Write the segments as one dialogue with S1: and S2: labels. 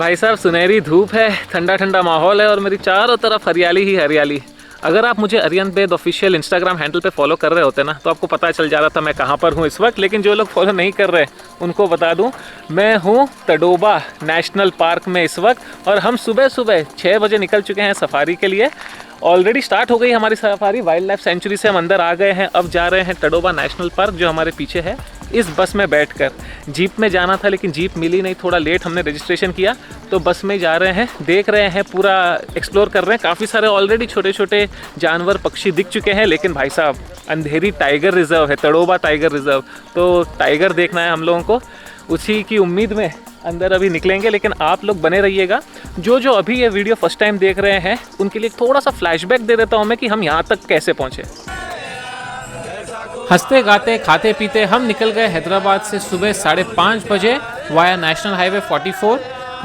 S1: भाई साहब सुनहरी धूप है, ठंडा ठंडा माहौल है और मेरी चारों तरफ हरियाली ही हरियाली। अगर आप मुझे आर्यन वैद ऑफिशियल इंस्टाग्राम हैंडल पे फॉलो कर रहे होते ना तो आपको पता चल जा रहा था मैं कहाँ पर हूँ इस वक्त। लेकिन जो लोग फॉलो नहीं कर रहे उनको बता दूँ, मैं हूँ तडोबा नेशनल पार्क में इस वक्त। और हम सुबह सुबह 6 बजे निकल चुके हैं सफारी के लिए। ऑलरेडी स्टार्ट हो गई हमारी सफारी। वाइल्ड लाइफ सेंचुरी से हम अंदर आ गए हैं, अब जा रहे हैं तडोबा नेशनल पार्क जो हमारे पीछे है। इस बस में बैठकर जीप में जाना था लेकिन जीप मिली नहीं, थोड़ा लेट हमने रजिस्ट्रेशन किया तो बस में जा रहे हैं। देख रहे हैं, पूरा एक्सप्लोर कर रहे हैं। काफ़ी सारे ऑलरेडी छोटे छोटे जानवर पक्षी दिख चुके हैं। लेकिन भाई साहब अंधेरी टाइगर रिजर्व है, तडोबा टाइगर रिजर्व, तो टाइगर देखना है हम लोगों को। उसी की उम्मीद में अंदर अभी निकलेंगे। लेकिन आप लोग बने रहिएगा। जो अभी ये वीडियो फर्स्ट टाइम देख रहे हैं उनके लिए थोड़ा सा फ्लैशबैक दे देता हूँ मैं कि हम यहाँ तक कैसे पहुँचे। हंसते गाते खाते पीते हम निकल गए हैदराबाद से सुबह 5:30 बजे वाया नेशनल हाईवे 44,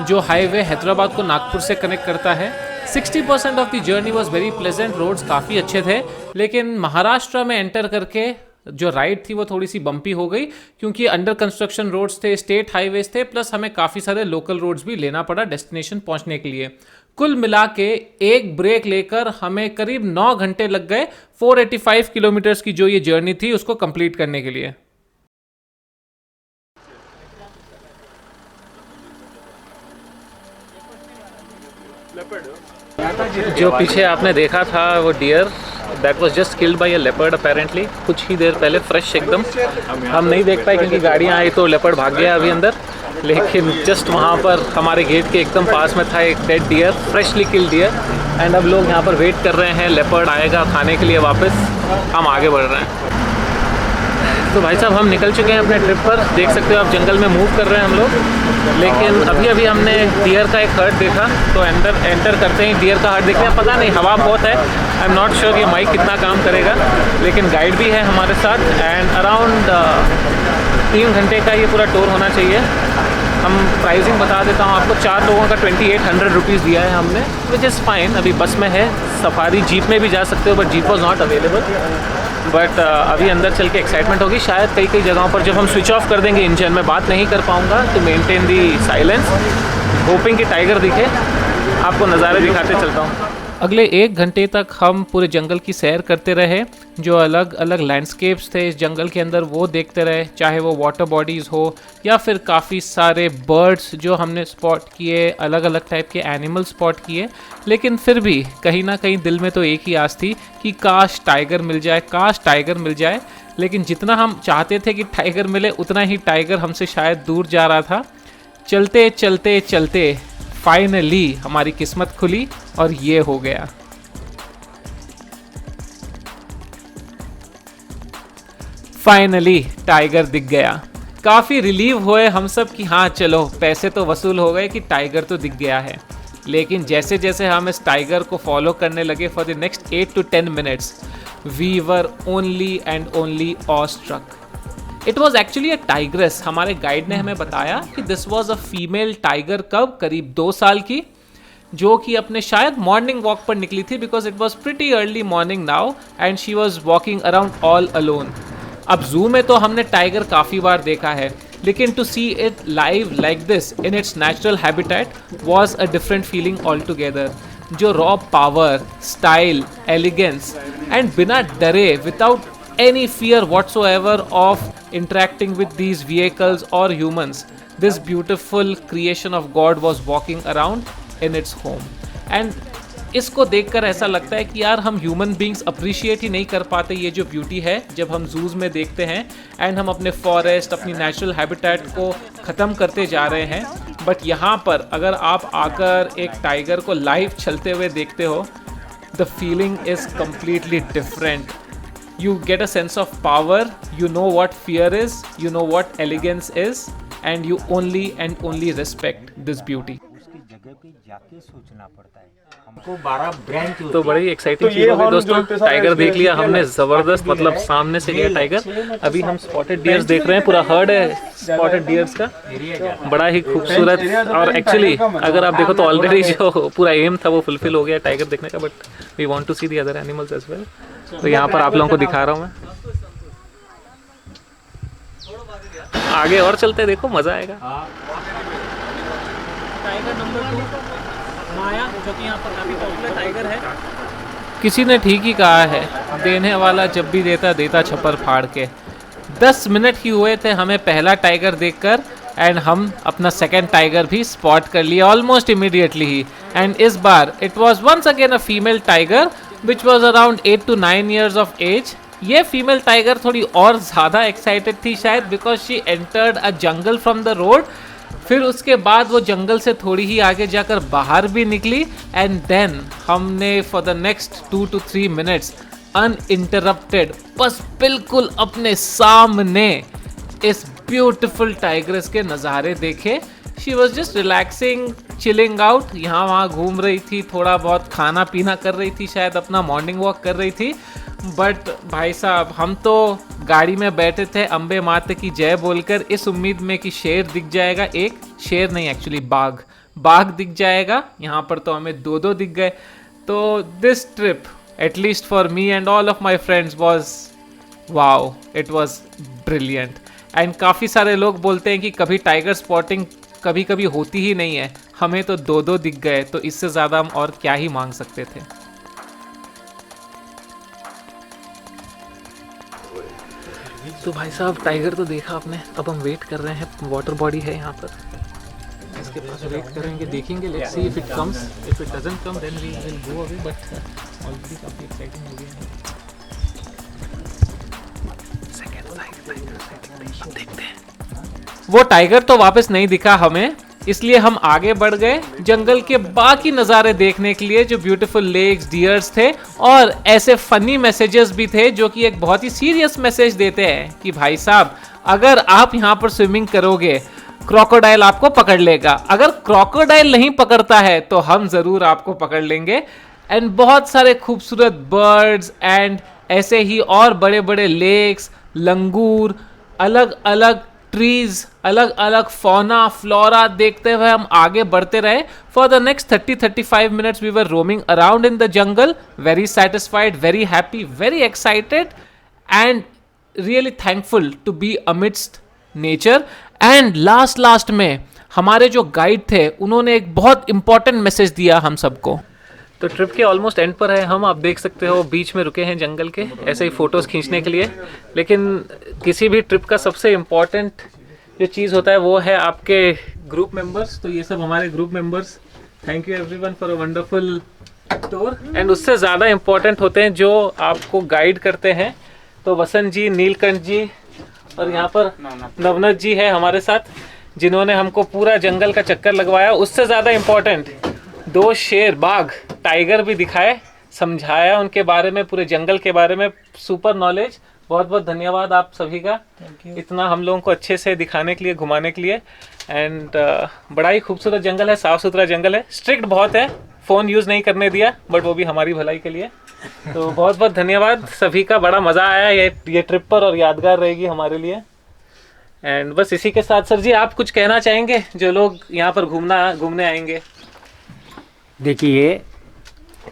S1: जो हाईवे हैदराबाद को नागपुर से कनेक्ट करता है। 60% of the journey was very pleasant, roads काफ़ी अच्छे थे। लेकिन महाराष्ट्र में एंटर करके जो राइड थी वो थोड़ी सी बम्पी हो गई क्योंकि अंडर कंस्ट्रक्शन रोड्स थे, स्टेट हाईवेज थे, प्लस हमें काफ़ी सारे लोकल रोड्स भी लेना पड़ा डेस्टिनेशन पहुंचने के लिए। कुल मिला के एक ब्रेक लेकर हमें करीब 9 घंटे लग गए 485 किलोमीटर्स की जो ये जर्नी थी उसको कंप्लीट करने के लिए। जो पीछे आपने देखा था वो deer, that was just killed by a leopard apparently, कुछ ही देर पहले, फ्रेश एकदम। हम नहीं देख पाए क्योंकि गाड़ियाँ आई तो लेपर्ड भाग गया अभी अंदर। लेकिन जस्ट वहाँ पर हमारे गेट के एकदम पास में था एक dead deer, freshly killed deer. And अब लोग यहाँ पर वेट कर रहे हैं, लेपर्ड आएगा खाने के लिए वापस। हम आगे बढ़ रहे हैं। तो भाई साहब हम निकल चुके हैं अपने ट्रिप पर। देख सकते हो आप जंगल में मूव कर रहे हैं हम लोग। लेकिन अभी हमने डियर का एक हर्ट देखा तो एंटर करते ही डियर का हर्ट देखते हैं। पता नहीं, हवा बहुत है, आई एम नॉट श्योर ये माइक कितना काम करेगा। लेकिन गाइड भी है हमारे साथ एंड अराउंड 3 घंटे का ये पूरा टूर होना चाहिए। हम प्राइसिंग बता देता हूँ आपको। 4 लोगों का 2800 रुपीज़ दिया है हमने, विच इज़ फाइन। अभी बस में है, सफारी जीप में भी जा सकते हो but jeep was not available. But अभी अंदर चल के एक्साइटमेंट होगी। शायद कई जगहों पर जब हम स्विच ऑफ कर देंगे इंजन, में बात नहीं कर पाऊँगा तो मेंटेन दी साइलेंस, होपिंग कि टाइगर दिखे। आपको नज़ारे दिखाते चलता हूँ। अगले 1 घंटे तक हम पूरे जंगल की सैर करते रहे। जो अलग अलग लैंडस्केप्स थे इस जंगल के अंदर वो देखते रहे, चाहे वो वाटर बॉडीज़ हो या फिर काफ़ी सारे बर्ड्स जो हमने स्पॉट किए, अलग अलग टाइप के एनिमल स्पॉट किए। लेकिन फिर भी कहीं ना कहीं दिल में तो एक ही आस थी कि काश टाइगर मिल जाए, काश टाइगर मिल जाए। लेकिन जितना हम चाहते थे कि टाइगर मिले उतना ही टाइगर हमसे शायद दूर जा रहा था। चलते चलते चलते फाइनली हमारी किस्मत खुली और ये हो गया। फाइनली टाइगर दिख गया। काफ़ी रिलीव हुए हम सब कि हाँ चलो पैसे तो वसूल हो गए कि टाइगर तो दिख गया है। लेकिन जैसे जैसे हम इस टाइगर को फॉलो करने लगे for the next 8 to 10 minutes, we were only and only awestruck. It was actually a tigress. हमारे गाइड ने हमें बताया कि this was a female tiger cub, करीब 2 साल की, जो कि अपने शायद मॉर्निंग वॉक पर निकली थी because it was pretty early morning now and she was walking around all alone. अब जू में तो हमने टाइगर काफ़ी बार देखा है, लेकिन to see it live like this in its natural habitat was a different feeling all together. जो raw power, style, elegance and बिना डरे, without any fear whatsoever of interacting with these vehicles or humans, this beautiful creation of God was walking around in its home. And इसको देखकर ऐसा लगता है कि यार हम ह्यूमन बींग्स अप्रिशिएट ही नहीं कर पाते ये जो ब्यूटी है जब हम जूज में देखते हैं एंड हम अपने फॉरेस्ट, अपनी नेचुरल हैबिटेट को ख़त्म करते जा रहे हैं। बट यहाँ पर अगर आप आकर एक टाइगर को लाइव चलते हुए देखते हो, the feeling is completely different. You get a sense of power, you know what fear is, you know what elegance is, and you only and only respect this beauty.
S2: उसकी जगह पे जाके सोचना पड़ता है। हमको 12 ब्रांच
S1: तो बड़ी एक्साइटिंग चीज़ हो गई दोस्तों। टाइगर देख लिया हमने, ज़बरदस्त, मतलब सामने से गया टाइगर। अभी हम स्पॉटेड डियर्स देख रहे हैं, पूरा हर्ड है स्पॉटेड डियर्स का, बड़ा ही खूबसूरत। और एक्चुअली अगर आप देखो तो ऑलरेडी जो पूरा एम था वो फुलफिल हो गया टाइगर देखने का, but we want to see the other animals as well. तो यहाँ पर आप लोगों को दिखा रहा हूँ मैं। आगे और चलते, देखो मज़ा आएगा। टाइगर नंबर 2 माया, जो कि यहाँ पर काफ़ी पॉपुलर टाइगर है। किसी ने ठीक ही कहा है, देने वाला जब भी देता देता छप्पर फाड़ के। 10 मिनट ही हुए थे हमें पहला टाइगर देखकर, एंड हम अपना सेकंड टाइगर भी स्पॉट कर लिया ऑलमोस्ट इमीडिएटली ही। एंड इस बार it was once again a female tiger which was around 8 to 9 years of age. ये फीमेल टाइगर थोड़ी और ज़्यादा एक्साइटेड थी शायद, because she entered a jungle from the road. फिर उसके बाद वो जंगल से थोड़ी ही आगे जाकर बाहर भी निकली, एंड देन हमने for the next 2 to 3 minutes uninterrupted बस बिल्कुल अपने सामने इस ब्यूटीफुल टाइग्रेस के नज़ारे देखे। She was just relaxing, chilling out, यहाँ वहाँ घूम रही थी, थोड़ा बहुत खाना पीना कर रही थी, शायद अपना मॉर्निंग वॉक कर रही थी। बट भाई साहब, हम तो गाड़ी में बैठे थे अम्बे माता की जय बोलकर, इस उम्मीद में कि शेर दिख जाएगा। एक शेर नहीं, एक्चुअली बाघ दिख जाएगा। यहाँ पर तो हमें 2 दिख गए। तो this trip at least for me and all of my friends was wow, it was brilliant. And काफ़ी सारे लोग बोलते हैं कि कभी टाइगर स्पॉटिंग कभी कभी होती ही नहीं है, हमें तो 2 दिख गए, तो इससे ज़्यादा हम और क्या ही मांग सकते थे। तो भाई साहब, टाइगर तो देखा आपने, अब हम वेट कर रहे हैं। वाटर बॉडी है यहाँ पर, इसके पास वेट करेंगे, देखेंगे, let's see if it comes. If it doesn't come then we will go away, but already काफ़ी एक्साइटिंग हो गया है। देखते हैं। वो टाइगर तो वापस नहीं दिखा हमें, इसलिए हम आगे बढ़ गए जंगल के बाकी नज़ारे देखने के लिए, जो ब्यूटीफुल लेक्स, डियर्स थे, और ऐसे फनी मैसेजेस भी थे जो कि एक बहुत ही सीरियस मैसेज देते हैं कि भाई साहब, अगर आप यहाँ पर स्विमिंग करोगे, क्रोकोडाइल आपको पकड़ लेगा। अगर क्रोकोडाइल नहीं पकड़ता है तो हम ज़रूर आपको पकड़ लेंगे। एंड बहुत सारे खूबसूरत बर्ड्स एंड ऐसे ही और बड़े बड़े लेक्स, लंगूर, अलग अलग ट्रीज, अलग अलग फौना फ्लोरा देखते हुए हम आगे बढ़ते रहे। For the next 30-35 minutes we were roaming around in the jungle, very satisfied, very happy, very excited, and really thankful to be amidst nature. एंड लास्ट में हमारे जो गाइड थे, उन्होंने एक बहुत इंपॉर्टेंट मैसेज दिया हम सबको। तो ट्रिप के ऑलमोस्ट एंड पर है हम, आप देख सकते हो बीच में रुके हैं जंगल के, ऐसे ही फ़ोटोज़ खींचने के लिए। लेकिन किसी भी ट्रिप का सबसे इम्पॉर्टेंट जो चीज़ होता है वो है आपके ग्रुप मेंबर्स। तो ये सब हमारे group members, thank you everyone for a wonderful tour. And उससे ज़्यादा इम्पॉर्टेंट होते हैं जो आपको गाइड करते हैं। तो वसंत जी, नीलकंठ जी, और यहाँ पर नवनत जी है हमारे साथ, जिन्होंने हमको पूरा जंगल का चक्कर लगवाया। उससे ज़्यादा इम्पॉर्टेंट 2 शेर, बाघ, टाइगर भी दिखाए, समझाया उनके बारे में, पूरे जंगल के बारे में, सुपर नॉलेज। बहुत बहुत धन्यवाद आप सभी का, इतना हम लोगों को अच्छे से दिखाने के लिए, घुमाने के लिए। एंड बड़ा ही खूबसूरत जंगल है, साफ़ सुथरा जंगल है, स्ट्रिक्ट बहुत है, फ़ोन यूज़ नहीं करने दिया, बट वो भी हमारी भलाई के लिए। तो बहुत बहुत धन्यवाद सभी का, बड़ा मज़ा आया ये ट्रिप पर, और यादगार रहेगी हमारे लिए। एंड बस इसी के साथ सर जी, आप कुछ कहना चाहेंगे जो लोग यहाँ पर घूमने आएंगे?
S2: देखिए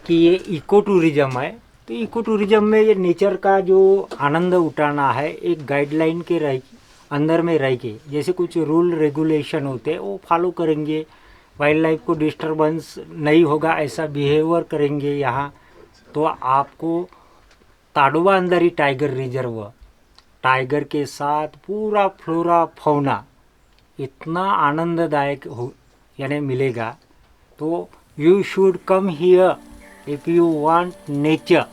S2: कि ये इको टूरिज़्म है, तो इको टूरिज़्म में ये नेचर का जो आनंद उठाना है, एक गाइडलाइन के अंदर में रह के, जैसे कुछ रूल रेगुलेशन होते हैं वो फॉलो करेंगे, वाइल्ड लाइफ को डिस्टर्बेंस नहीं होगा ऐसा बिहेवियर करेंगे यहाँ, तो आपको ताडोबा अंदर ही टाइगर रिजर्व, टाइगर के साथ पूरा फ्लोरा फौना इतना आनंददायक हो यानी मिलेगा। तो you should come here if you want nature.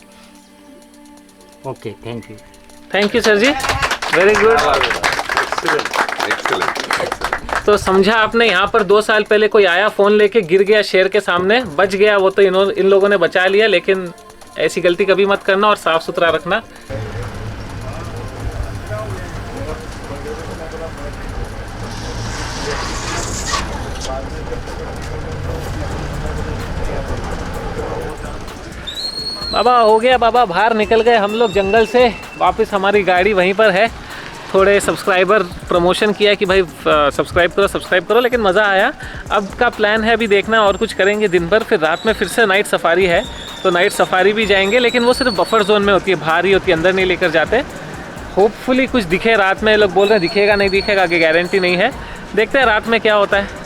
S2: Okay, thank you sir ji,
S1: very good, तो समझा आपने, यहाँ पर 2 साल पहले कोई आया फ़ोन लेके, गिर गया शेर के सामने, बच गया, वो तो इन लोगों ने बचा लिया। लेकिन ऐसी गलती कभी मत करना और साफ़ सुथरा रखना। बाबा हो गया, बाबा बाहर निकल गए हम लोग जंगल से, वापस हमारी गाड़ी वहीं पर है। थोड़े सब्सक्राइबर प्रमोशन किया कि भाई सब्सक्राइब करो, लेकिन मज़ा आया। अब का प्लान है अभी देखना, और कुछ करेंगे दिन भर, फिर रात में फिर से नाइट सफारी है, तो नाइट सफारी भी जाएंगे, लेकिन वो सिर्फ बफर जोन में होती है, बाहर ही होती है, अंदर नहीं लेकर जाते। होपफुली कुछ दिखे रात में, लोग बोल रहे हैं दिखेगा नहीं दिखेगा, आगे गारंटी नहीं है, देखते हैं रात में क्या होता है।